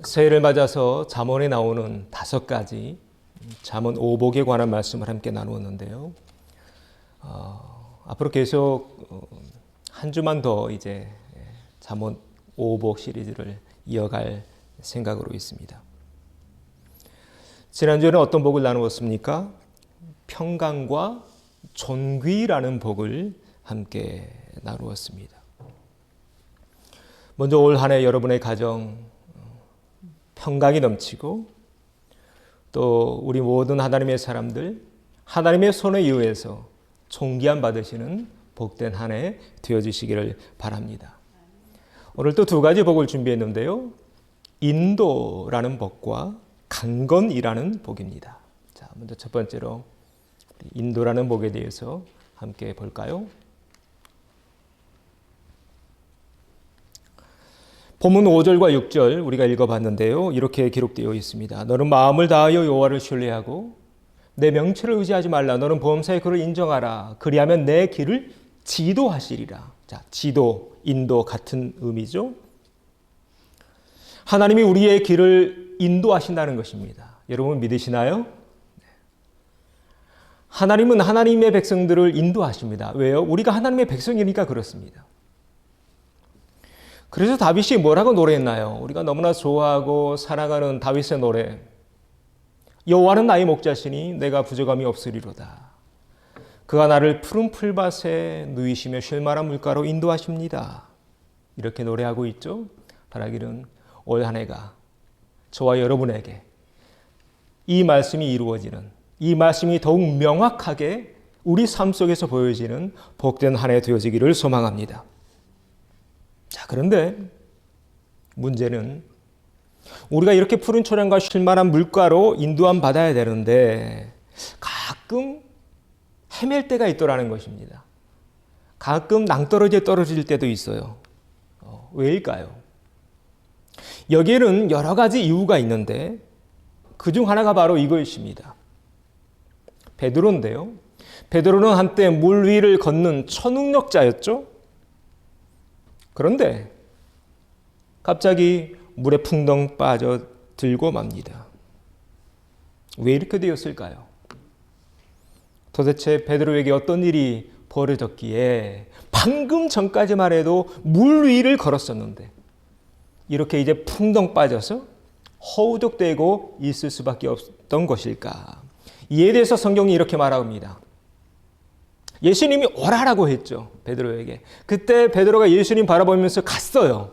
새해를 맞아서 잠언에 나오는 5가지 잠언 오복에 관한 말씀을 함께 나누었는데요. 앞으로 계속 한 주만 더 이제 잠언 오복 시리즈를 이어갈 생각으로 있습니다. 지난주에는 어떤 복을 나누었습니까? 평강과 존귀라는 복을 함께 나누었습니다. 먼저 올 한 해 여러분의 가정 평강이 넘치고 또 우리 모든 하나님의 사람들 하나님의 손에 의해서 존귀함 받으시는 복된 한 해 되어주시기를 바랍니다. 오늘 또 2가지 복을 준비했는데요. 인도라는 복과 강건이라는 복입니다. 자, 먼저 첫 번째로 인도라는 복에 대해서 함께 볼까요? 본문 5절과 6절 우리가 읽어봤는데요. 이렇게 기록되어 있습니다. 너는 마음을 다하여 여호와를 신뢰하고 내 명철을 의지하지 말라. 너는 범사에 그를 인정하라. 그리하면 내 길을 지도하시리라. 자, 지도, 인도 같은 의미죠. 하나님이 우리의 길을 인도하신다는 것입니다. 여러분 믿으시나요? 하나님은 하나님의 백성들을 인도하십니다. 왜요? 우리가 하나님의 백성이니까 그렇습니다. 그래서 다윗이 뭐라고 노래했나요? 우리가 너무나 좋아하고 사랑하는 다윗의 노래. 여호와는 나의 목자시니 내가 부족함이 없으리로다. 그가 나를 푸른 풀밭에 누이시며 쉴 만한 물가로 인도하십니다. 이렇게 노래하고 있죠. 바라기는 올 한 해가 저와 여러분에게 이 말씀이 이루어지는, 이 말씀이 더욱 명확하게 우리 삶 속에서 보여지는 복된 한 해 되어지기를 소망합니다. 자, 그런데 문제는 우리가 이렇게 푸른 초량과 쉴만한 물가로 인도함 받아야 되는데 가끔 헤맬 때가 있더라는 것입니다. 가끔 낭떠러지에 떨어질 때도 있어요. 왜일까요? 여기에는 여러 가지 이유가 있는데 그중 하나가 바로 이것입니다. 베드로인데요. 베드로는 한때 물 위를 걷는 초능력자였죠. 그런데 갑자기 물에 풍덩 빠져 들고 맙니다. 왜 이렇게 되었을까요? 도대체 베드로에게 어떤 일이 벌어졌기에 방금 전까지만 해도 물 위를 걸었었는데 이렇게 이제 풍덩 빠져서 허우적대고 있을 수밖에 없던 것일까? 이에 대해서 성경이 이렇게 말합니다. 예수님이 오라라고 했죠. 베드로에게. 그때 베드로가 예수님 바라보면서 갔어요.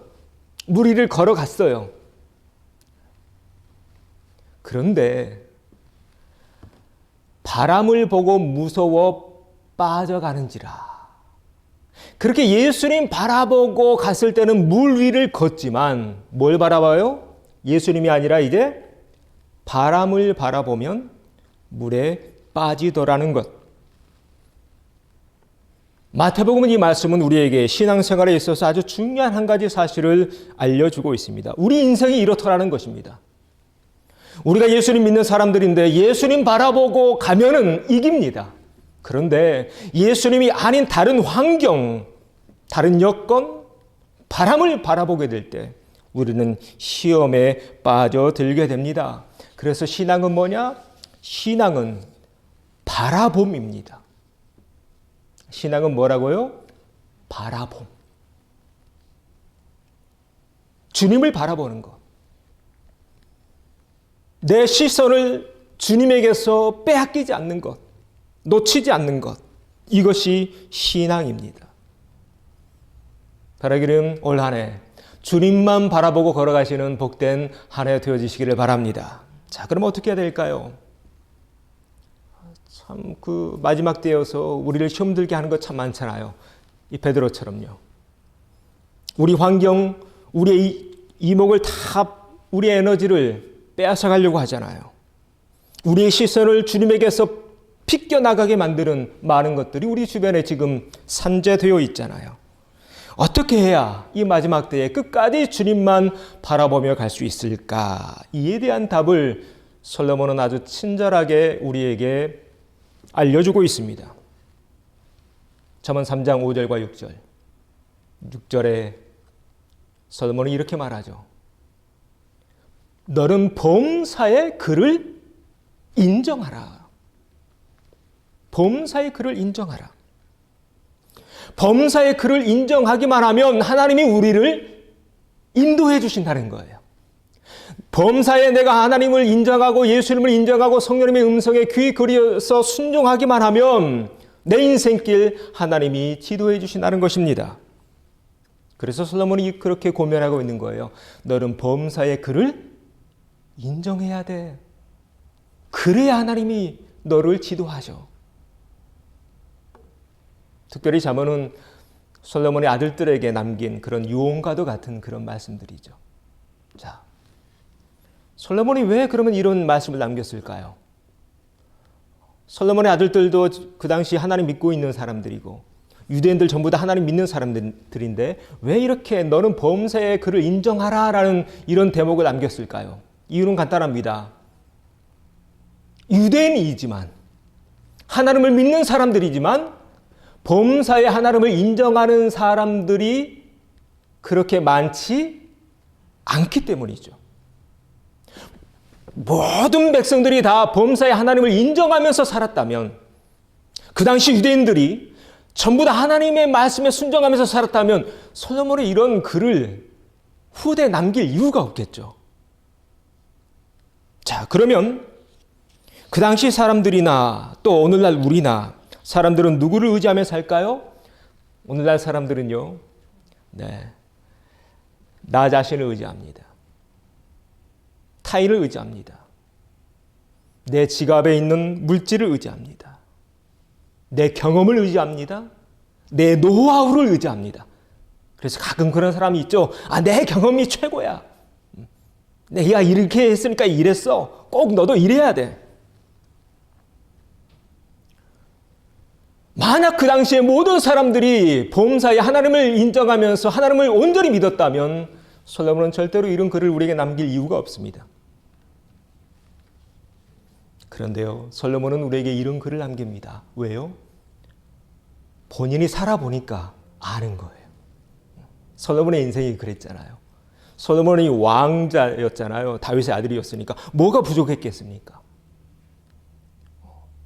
물 위를 걸어갔어요. 그런데 바람을 보고 무서워 빠져가는지라. 그렇게 예수님 바라보고 갔을 때는 물 위를 걷지만 뭘 바라봐요? 예수님이 아니라 이제 바람을 바라보면 물에 빠지더라는 것. 마태복음은 이 말씀은 우리에게 신앙생활에 있어서 아주 중요한 한 가지 사실을 알려주고 있습니다. 우리 인생이 이렇더라는 것입니다. 우리가 예수님 믿는 사람들인데 예수님 바라보고 가면은 이깁니다. 그런데 예수님이 아닌 다른 환경, 다른 여건, 바람을 바라보게 될 때 우리는 시험에 빠져들게 됩니다. 그래서 신앙은 뭐냐? 신앙은 바라봄입니다. 신앙은 뭐라고요? 바라봄. 주님을 바라보는 것. 내 시선을 주님에게서 빼앗기지 않는 것. 놓치지 않는 것. 이것이 신앙입니다. 바라기는 올 한 해 주님만 바라보고 걸어가시는 복된 한 해 되어지시기를 바랍니다. 자, 그럼 어떻게 해야 될까요? 참 그 마지막 때여서 우리를 시험 들게 하는 것 참 많잖아요. 이 베드로처럼요. 우리 환경, 우리의 이목을 다 우리의 에너지를 빼앗아 가려고 하잖아요. 우리의 시선을 주님에게서 빗겨나가게 만드는 많은 것들이 우리 주변에 지금 산재되어 있잖아요. 어떻게 해야 이 마지막 때에 끝까지 주님만 바라보며 갈 수 있을까? 이에 대한 답을 솔로몬은 아주 친절하게 우리에게 알려주고 있습니다. 잠언 3장 5절과 6절. 6절에 솔로몬이 이렇게 말하죠. 너는 범사의 그를 인정하라. 범사의 그를 인정하라. 범사의 그를 인정하기만 하면 하나님이 우리를 인도해 주신다는 거예요. 범사에 내가 하나님을 인정하고 예수님을 인정하고 성령님의 음성에 귀 기울여서 순종하기만 하면 내 인생길 하나님이 지도해 주신다는 것입니다. 그래서 솔로몬이 그렇게 고면하고 있는 거예요. 너는 범사의 그를 인정해야 돼. 그래야 하나님이 너를 지도하죠. 특별히 잠언은 솔로몬의 아들들에게 남긴 그런 유언과도 같은 그런 말씀들이죠. 자, 솔로몬이 왜 그러면 이런 말씀을 남겼을까요? 솔로몬의 아들들도 그 당시 하나님 믿고 있는 사람들이고 유대인들 전부 다 하나님 믿는 사람들인데 왜 이렇게 너는 범사의 그를 인정하라 라는 이런 대목을 남겼을까요? 이유는 간단합니다. 유대인이지만 하나님을 믿는 사람들이지만 범사의 하나님을 인정하는 사람들이 그렇게 많지 않기 때문이죠. 모든 백성들이 다 범사의 하나님을 인정하면서 살았다면, 그 당시 유대인들이 전부 다 하나님의 말씀에 순종하면서 살았다면 솔로몬의 이런 글을 후대에 남길 이유가 없겠죠. 자, 그러면 그 당시 사람들이나 또 오늘날 우리나 사람들은 누구를 의지하며 살까요? 오늘날 사람들은요, 나 자신을 의지합니다. 타인을 의지합니다. 내 지갑에 있는 물질을 의지합니다. 내 경험을 의지합니다. 내 노하우를 의지합니다. 그래서 가끔 그런 사람이 있죠. 내 경험이 최고야. 내가 이렇게 했으니까 이랬어. 꼭 너도 이래야 돼. 만약 그 당시에 모든 사람들이 범사에 하나님을 인정하면서 하나님을 온전히 믿었다면 솔로몬은 절대로 이런 글을 우리에게 남길 이유가 없습니다. 그런데요, 솔로몬은 우리에게 이런 글을 남깁니다. 왜요? 본인이 살아보니까 아는 거예요. 솔로몬의 인생이 그랬잖아요. 솔로몬이 왕자였잖아요. 다윗의 아들이었으니까 뭐가 부족했겠습니까?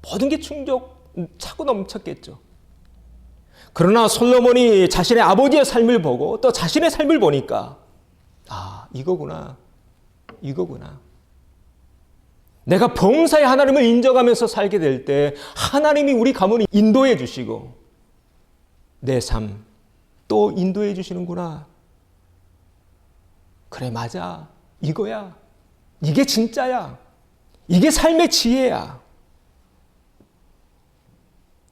모든 게 차고 넘쳤겠죠. 그러나 솔로몬이 자신의 아버지의 삶을 보고 또 자신의 삶을 보니까 이거구나. 내가 범사의 하나님을 인정하면서 살게 될 때 하나님이 우리 가문을 인도해 주시고 내 삶 또 인도해 주시는구나. 그래, 맞아. 이거야. 이게 진짜야. 이게 삶의 지혜야.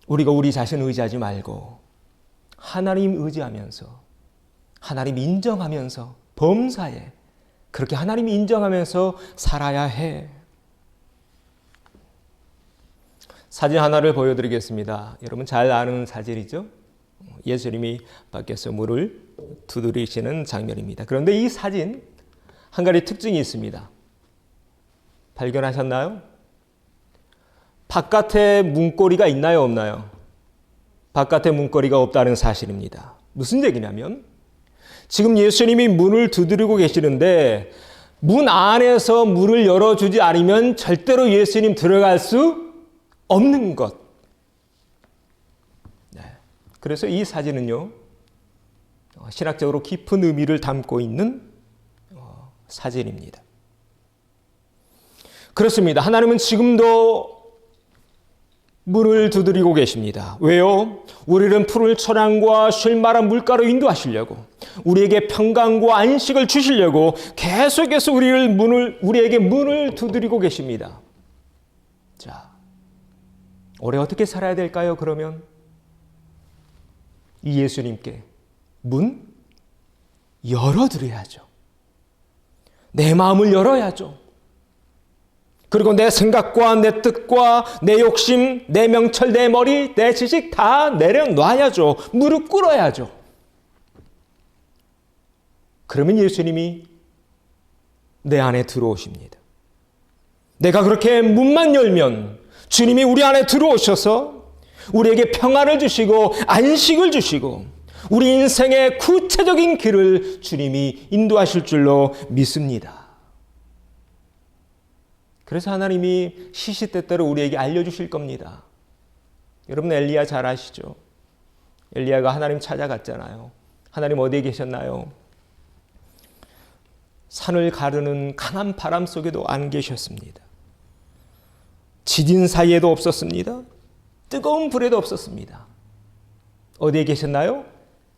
우리가 우리 자신을 의지하지 말고 하나님 의지하면서 하나님 인정하면서 범사에 그렇게 하나님 인정하면서 살아야 해. 사진 하나를 보여드리겠습니다. 여러분 잘 아는 사진이죠? 예수님이 밖에서 물을 두드리시는 장면입니다. 그런데 이 사진 한 가지 특징이 있습니다. 발견하셨나요? 바깥에 문고리가 있나요, 없나요? 바깥에 문고리가 없다는 사실입니다. 무슨 얘기냐면 지금 예수님이 문을 두드리고 계시는데 문 안에서 문을 열어주지 않으면 절대로 예수님 들어갈 수 없는 것. 그래서 이 사진은요, 신학적으로 깊은 의미를 담고 있는 사진입니다. 그렇습니다. 하나님은 지금도 문을 두드리고 계십니다. 왜요? 우리는 푸른 초량과 쉴만한 물가로 인도하시려고, 우리에게 평강과 안식을 주시려고 계속해서 우리에게 문을 두드리고 계십니다. 자, 올해 어떻게 살아야 될까요? 그러면 이 예수님께 문 열어드려야죠. 내 마음을 열어야죠. 그리고 내 생각과 내 뜻과 내 욕심, 내 명철, 내 머리, 내 지식 다 내려놔야죠. 무릎 꿇어야죠. 그러면 예수님이 내 안에 들어오십니다. 내가 그렇게 문만 열면 주님이 우리 안에 들어오셔서 우리에게 평안을 주시고 안식을 주시고 우리 인생의 구체적인 길을 주님이 인도하실 줄로 믿습니다. 그래서 하나님이 시시때때로 우리에게 알려주실 겁니다. 여러분 엘리야 잘 아시죠? 엘리야가 하나님 찾아갔잖아요. 하나님 어디에 계셨나요? 산을 가르는 강한 바람 속에도 안 계셨습니다. 지진 사이에도 없었습니다. 뜨거운 불에도 없었습니다. 어디에 계셨나요?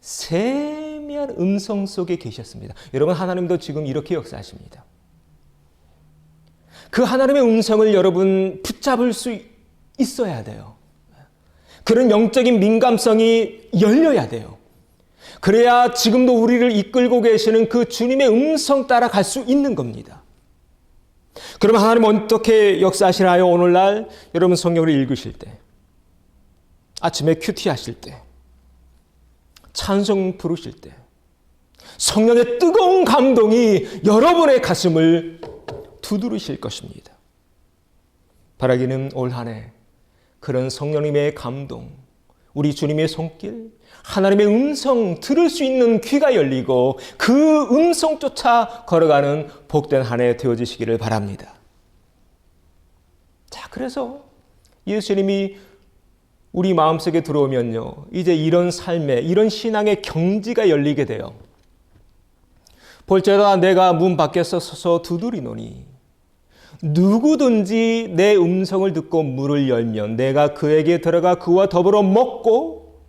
세미한 음성 속에 계셨습니다. 여러분 하나님도 지금 이렇게 역사하십니다. 그 하나님의 음성을 여러분 붙잡을 수 있어야 돼요. 그런 영적인 민감성이 열려야 돼요. 그래야 지금도 우리를 이끌고 계시는 그 주님의 음성 따라 갈 수 있는 겁니다. 그러면 하나님은 어떻게 역사하시나요? 오늘날 여러분 성경을 읽으실 때, 아침에 큐티 하실 때, 찬송 부르실 때 성령의 뜨거운 감동이 여러분의 가슴을 두드리실 것입니다. 바라기는 올 한 해 그런 성령님의 감동, 우리 주님의 손길, 하나님의 음성 들을 수 있는 귀가 열리고 그 음성 쫓아 걸어가는 복된 한 해 되어지시기를 바랍니다. 자, 그래서 예수님이 우리 마음속에 들어오면요, 이제 이런 삶에, 이런 신앙의 경지가 열리게 돼요. 볼지어다 내가 문 밖에서 서서 두드리노니 누구든지 내 음성을 듣고 문을 열면 내가 그에게 들어가 그와 더불어 먹고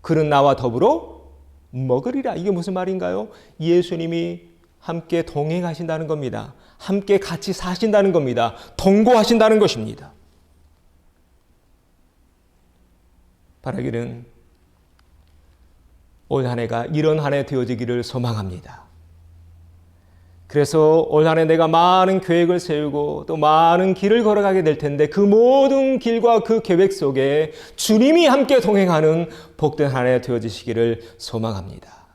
그는 나와 더불어 먹으리라. 이게 무슨 말인가요? 예수님이 함께 동행하신다는 겁니다. 함께 같이 사신다는 겁니다. 동거하신다는 것입니다. 바라기는 올 한 해가 이런 한 해 되어지기를 소망합니다. 그래서 올 한 해 내가 많은 계획을 세우고 또 많은 길을 걸어가게 될 텐데 그 모든 길과 그 계획 속에 주님이 함께 동행하는 복된 한 해 되어지시기를 소망합니다.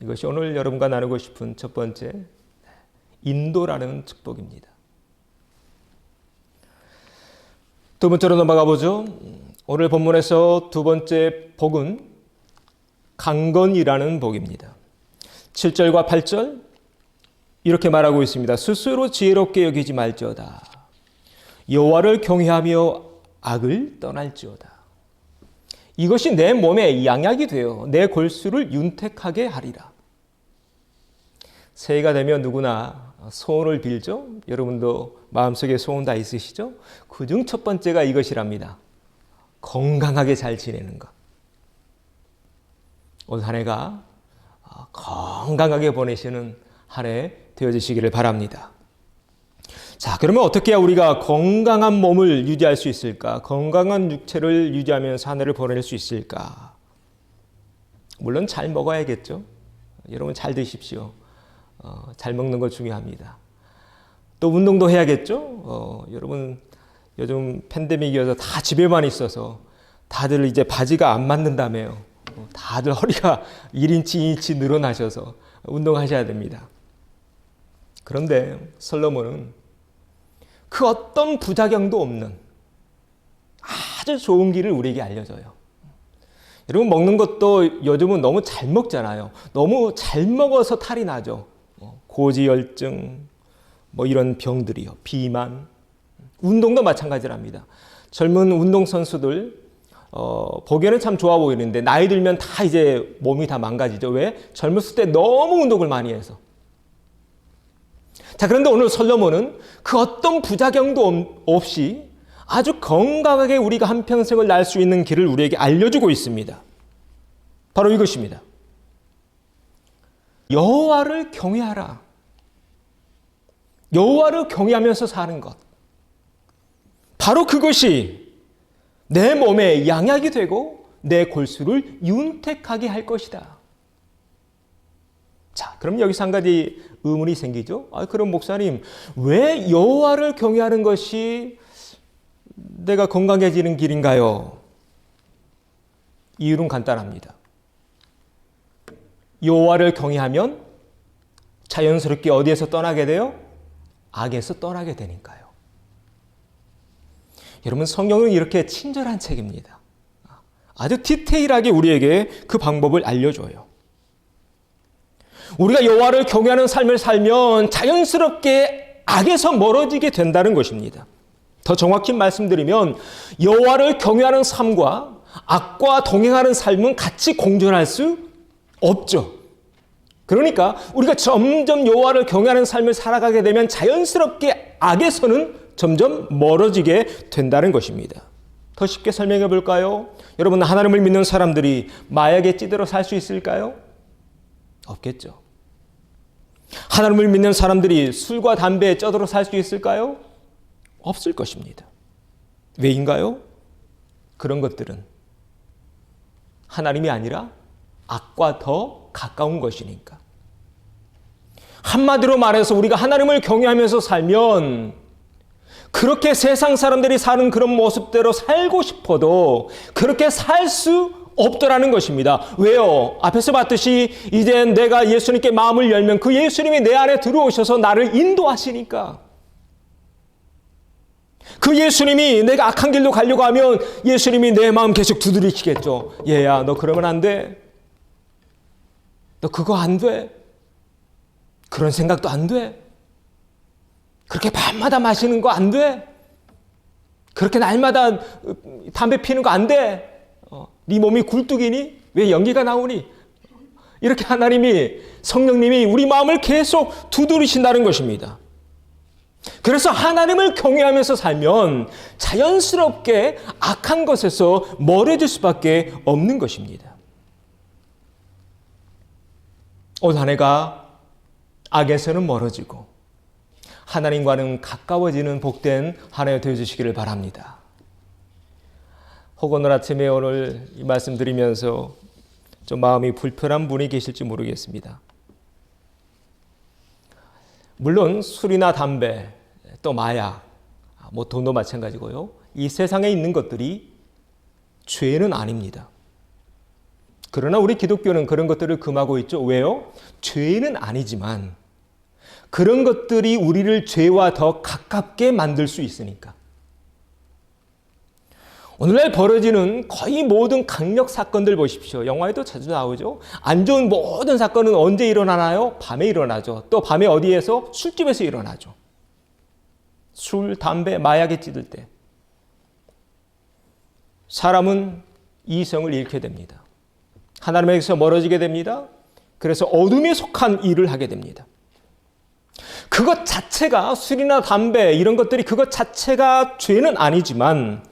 이것이 오늘 여러분과 나누고 싶은 첫 번째 인도라는 축복입니다. 두 번째로 넘어가 보죠. 오늘 본문에서 두 번째 복은 강건이라는 복입니다. 7절과 8절 이렇게 말하고 있습니다. 스스로 지혜롭게 여기지 말지어다. 여호와를 경외하며 악을 떠날지어다. 이것이 내 몸에 양약이 되어 내 골수를 윤택하게 하리라. 새해가 되면 누구나 소원을 빌죠. 여러분도 마음속에 소원 다 있으시죠? 그중 첫 번째가 이것이랍니다. 건강하게 잘 지내는 것. 올 한 해가 건강하게 보내시는 한 해 되어지시기를 바랍니다. 자, 그러면 어떻게 해야 우리가 건강한 몸을 유지할 수 있을까? 건강한 육체를 유지하면서 한 해를 보낼 수 있을까? 물론 잘 먹어야겠죠. 여러분 잘 드십시오. 잘 먹는 거 중요합니다. 또 운동도 해야겠죠. 여러분 요즘 팬데믹이어서 다 집에만 있어서 다들 이제 바지가 안 맞는다며요. 다들 허리가 1인치, 2인치 늘어나셔서 운동하셔야 됩니다. 그런데 솔로몬은 그 어떤 부작용도 없는 아주 좋은 길을 우리에게 알려줘요. 여러분 먹는 것도 요즘은 너무 잘 먹잖아요. 너무 잘 먹어서 탈이 나죠. 고지혈증, 이런 병들이요. 비만, 운동도 마찬가지랍니다. 젊은 운동선수들 보기에는 참 좋아 보이는데 나이 들면 다 이제 몸이 다 망가지죠. 왜? 젊었을 때 너무 운동을 많이 해서. 자, 그런데 오늘 솔로몬은 그 어떤 부작용도 없이 아주 건강하게 우리가 한평생을 날 수 있는 길을 우리에게 알려주고 있습니다. 바로 이것입니다. 여호와를 경외하라. 여호와를 경외하면서 사는 것. 바로 그것이 내 몸에 양약이 되고 내 골수를 윤택하게 할 것이다. 자, 그럼 여기서 한 가지 의문이 생기죠. 그럼 목사님, 왜 여호와를 경외하는 것이 내가 건강해지는 길인가요? 이유는 간단합니다. 여호와를 경외하면 자연스럽게 어디에서 떠나게 돼요? 악에서 떠나게 되니까요. 여러분 성경은 이렇게 친절한 책입니다. 아주 디테일하게 우리에게 그 방법을 알려줘요. 우리가 여호와를 경외하는 삶을 살면 자연스럽게 악에서 멀어지게 된다는 것입니다. 더 정확히 말씀드리면 여호와를 경외하는 삶과 악과 동행하는 삶은 같이 공존할 수 없죠. 그러니까 우리가 점점 여호와를 경외하는 삶을 살아가게 되면 자연스럽게 악에서는 점점 멀어지게 된다는 것입니다. 더 쉽게 설명해 볼까요? 여러분, 하나님을 믿는 사람들이 마약에 찌들어 살 수 있을까요? 없겠죠. 하나님을 믿는 사람들이 술과 담배에 쪄들어 살 수 있을까요? 없을 것입니다. 왜인가요? 그런 것들은 하나님이 아니라 악과 더 가까운 것이니까. 한마디로 말해서 우리가 하나님을 경외하면서 살면 그렇게 세상 사람들이 사는 그런 모습대로 살고 싶어도 그렇게 살 수 없더라는 것입니다. 왜요? 앞에서 봤듯이 이제 내가 예수님께 마음을 열면 그 예수님이 내 안에 들어오셔서 나를 인도하시니까. 그 예수님이 내가 악한 길로 가려고 하면 예수님이 내 마음 계속 두드리시겠죠. 얘야, 너 그러면 안 돼. 너 그거 안 돼. 그런 생각도 안 돼. 그렇게 밤마다 마시는 거 안 돼. 그렇게 날마다 담배 피는 거 안 돼. 네 몸이 굴뚝이니? 왜 연기가 나오니? 이렇게 하나님이, 성령님이 우리 마음을 계속 두드리신다는 것입니다. 그래서 하나님을 경외하면서 살면 자연스럽게 악한 것에서 멀어질 수밖에 없는 것입니다. 올 한 해가 악에서는 멀어지고 하나님과는 가까워지는 복된 한 해 되어주시기를 바랍니다. 혹 오늘 아침에 오늘 이 말씀 드리면서 좀 마음이 불편한 분이 계실지 모르겠습니다. 물론 술이나 담배, 또 마약, 뭐 돈도 마찬가지고요. 이 세상에 있는 것들이 죄는 아닙니다. 그러나 우리 기독교는 그런 것들을 금하고 있죠. 왜요? 죄는 아니지만 그런 것들이 우리를 죄와 더 가깝게 만들 수 있으니까. 오늘날 벌어지는 거의 모든 강력 사건들 보십시오. 영화에도 자주 나오죠. 안 좋은 모든 사건은 언제 일어나나요? 밤에 일어나죠. 또 밤에 어디에서? 술집에서 일어나죠. 술, 담배, 마약에 찌들 때. 사람은 이성을 잃게 됩니다. 하나님에게서 멀어지게 됩니다. 그래서 어둠에 속한 일을 하게 됩니다. 그것 자체가 술이나 담배 이런 것들이 그것 자체가 죄는 아니지만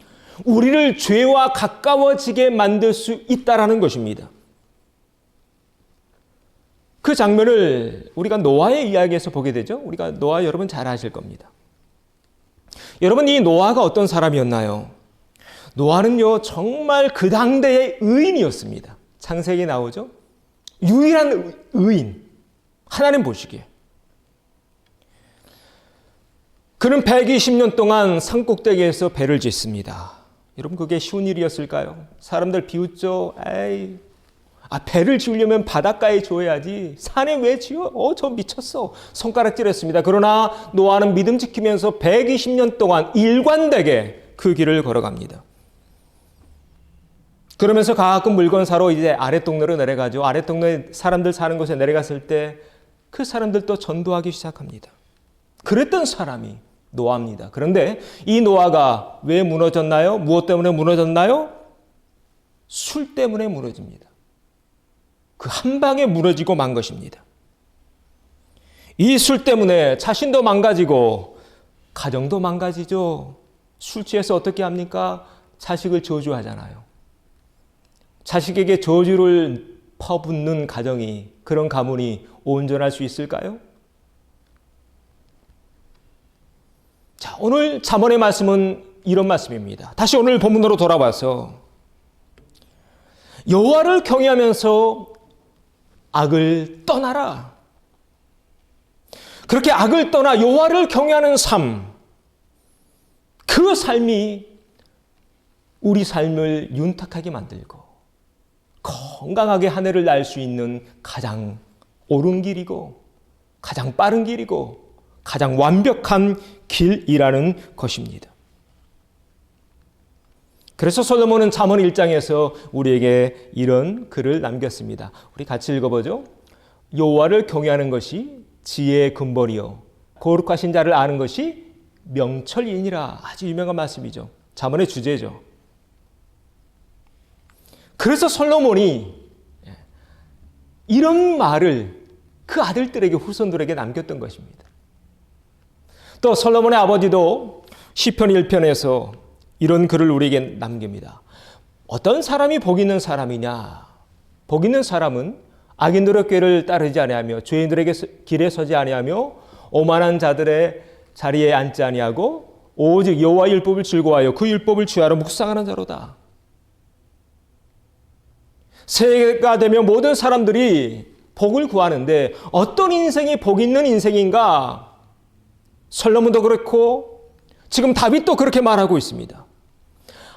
우리를 죄와 가까워지게 만들 수 있다라는 것입니다. 그 장면을 우리가 노아의 이야기에서 보게 되죠. 우리가 노아 여러분 잘 아실 겁니다. 여러분, 이 노아가 어떤 사람이었나요? 노아는요 정말 그 당대의 의인이었습니다. 창세기에 나오죠. 유일한 의인. 하나님 보시기에. 그는 120년 동안 산꼭대기에서 배를 짓습니다. 여러분, 그게 쉬운 일이었을까요? 사람들 비웃죠. 에이, 배를 지으려면 바닷가에 지어야지. 산에 왜 지어? 저 미쳤어. 손가락질했습니다. 그러나 노아는 믿음 지키면서 120년 동안 일관되게 그 길을 걸어갑니다. 그러면서 가끔 물건 사러 이제 아랫동네로 내려가죠. 아랫동네 사람들 사는 곳에 내려갔을 때 그 사람들도 전도하기 시작합니다. 그랬던 사람이 노아입니다. 그런데 이 노아가 왜 무너졌나요? 무엇 때문에 무너졌나요? 술 때문에 무너집니다. 그 한 방에 무너지고 만 것입니다. 이 술 때문에 자신도 망가지고 가정도 망가지죠. 술 취해서 어떻게 합니까? 자식을 저주하잖아요. 자식에게 저주를 퍼붓는 가정이, 그런 가문이 온전할 수 있을까요? 자, 오늘 잠언의 말씀은 이런 말씀입니다. 다시 오늘 본문으로 돌아와서 여호와를 경외하면서 악을 떠나라. 그렇게 악을 떠나 여호와를 경외하는 삶, 그 삶이 우리 삶을 윤탁하게 만들고 건강하게 한 해를 날 수 있는 가장 옳은 길이고 가장 빠른 길이고 가장 완벽한 길이라는 것입니다. 그래서 솔로몬은 잠언 1장에서 우리에게 이런 글을 남겼습니다. 우리 같이 읽어보죠. 여호와를 경외하는 것이 지혜의 근본이요 거룩하신 자를 아는 것이 명철이니라. 아주 유명한 말씀이죠. 잠언의 주제죠. 그래서 솔로몬이 이런 말을 그 아들들에게, 후손들에게 남겼던 것입니다. 또 솔로몬의 아버지도 시편 1편에서 이런 글을 우리에게 남깁니다. 어떤 사람이 복 있는 사람이냐? 복 있는 사람은 악인들의 꾀를 따르지 아니하며 죄인들에게 길에 서지 아니하며 오만한 자들의 자리에 앉지 아니하고 오직 여호와의 율법을 즐거워하여 그 율법을 취하러 묵상하는 자로다. 새해가 되면 모든 사람들이 복을 구하는데 어떤 인생이 복 있는 인생인가? 솔로몬도 그렇고 지금 다윗도 그렇게 말하고 있습니다.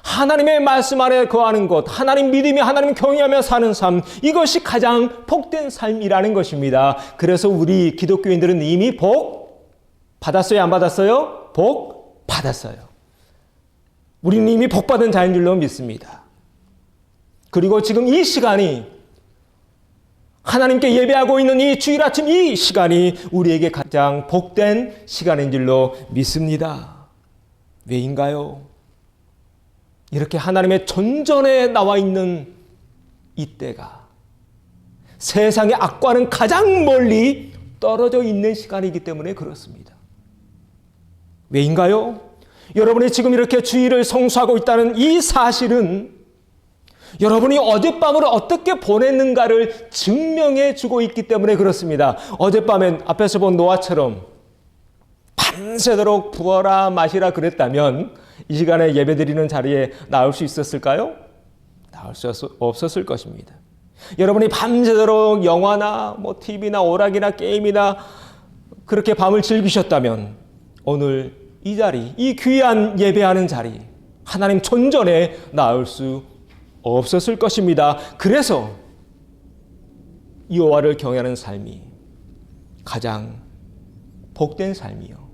하나님의 말씀 안에 거하는 것, 하나님 믿으며 하나님 경외하며 사는 삶, 이것이 가장 복된 삶이라는 것입니다. 그래서 우리 기독교인들은 이미 복 받았어요? 안 받았어요? 복 받았어요. 우리는 이미 복 받은 자인 줄로 믿습니다. 그리고 지금 이 시간이, 하나님께 예배하고 있는 이 주일 아침 이 시간이 우리에게 가장 복된 시간인 줄로 믿습니다. 왜인가요? 이렇게 하나님의 전전에 나와 있는 이때가 세상의 악과는 가장 멀리 떨어져 있는 시간이기 때문에 그렇습니다. 왜인가요? 여러분이 지금 이렇게 주일을 성수하고 있다는 이 사실은 여러분이 어젯밤을 어떻게 보냈는가를 증명해 주고 있기 때문에 그렇습니다. 어젯밤엔 앞에서 본 노아처럼 밤새도록 부어라 마시라 그랬다면 이 시간에 예배드리는 자리에 나올 수 있었을까요? 나올 수 없었을 것입니다. 여러분이 밤새도록 영화나 TV나 오락이나 게임이나 그렇게 밤을 즐기셨다면 오늘 이 자리, 이 귀한 예배하는 자리, 하나님 전전에 나올 수 없었을 것입니다. 그래서 여호와를 경외하는 삶이 가장 복된 삶이요.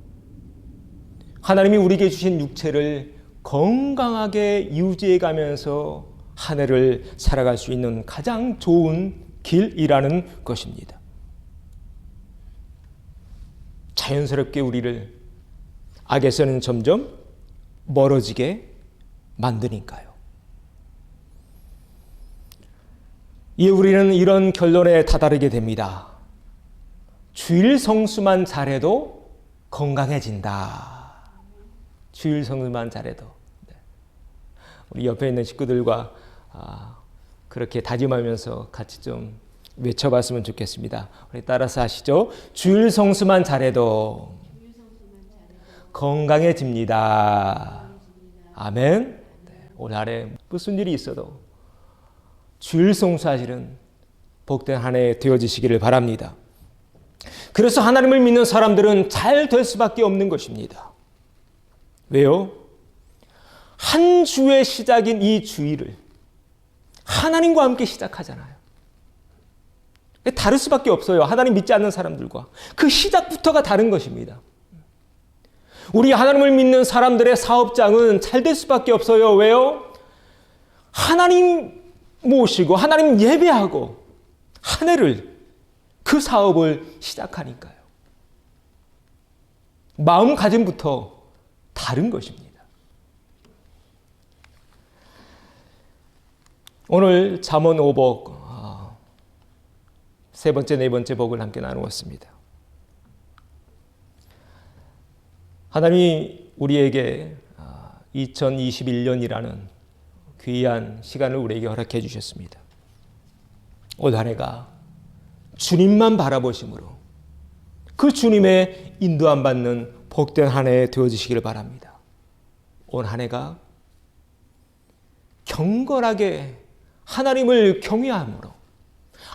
하나님이 우리에게 주신 육체를 건강하게 유지해 가면서 한 해를 살아갈 수 있는 가장 좋은 길이라는 것입니다. 자연스럽게 우리를 악에서는 점점 멀어지게 만드니까요. 이에 우리는 이런 결론에 다다르게 됩니다. 주일 성수만 잘해도 건강해진다. 주일 성수만 잘해도. 우리 옆에 있는 식구들과 그렇게 다짐하면서 같이 좀 외쳐봤으면 좋겠습니다. 우리 따라서 하시죠. 주일 성수만 잘해도 건강해집니다. 아멘. 올 한해 무슨 일이 있어도 주일 성수하시는 복된 한 해 되어지시기를 바랍니다. 그래서 하나님을 믿는 사람들은 잘 될 수밖에 없는 것입니다. 왜요? 한 주의 시작인 이 주일을 하나님과 함께 시작하잖아요. 다를 수밖에 없어요. 하나님 믿지 않는 사람들과. 그 시작부터가 다른 것입니다. 우리 하나님을 믿는 사람들의 사업장은 잘 될 수밖에 없어요. 왜요? 하나님 모시고 하나님 예배하고 한 해를, 그 사업을 시작하니까요. 마음가짐부터 다른 것입니다. 오늘 잠언 5복 세 번째, 네 번째 복을 함께 나누었습니다. 하나님이 우리에게 2021년이라는 귀한 시간을 우리에게 허락해 주셨습니다. 올 한 해가 주님만 바라보심으로 그 주님의 인도함 받는 복된 한 해 되어지시기를 바랍니다. 올 한 해가 경건하게 하나님을 경외함으로,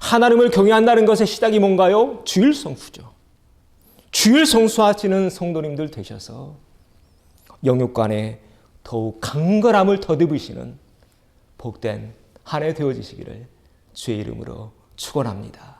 하나님을 경외한다는 것의 시작이 뭔가요? 주일 성수죠. 주일 성수하시는 성도님들 되셔서 영육간에 더욱 강건함을 더듬으시는 복된 한 해 되어지시기를 주의 이름으로 축원합니다.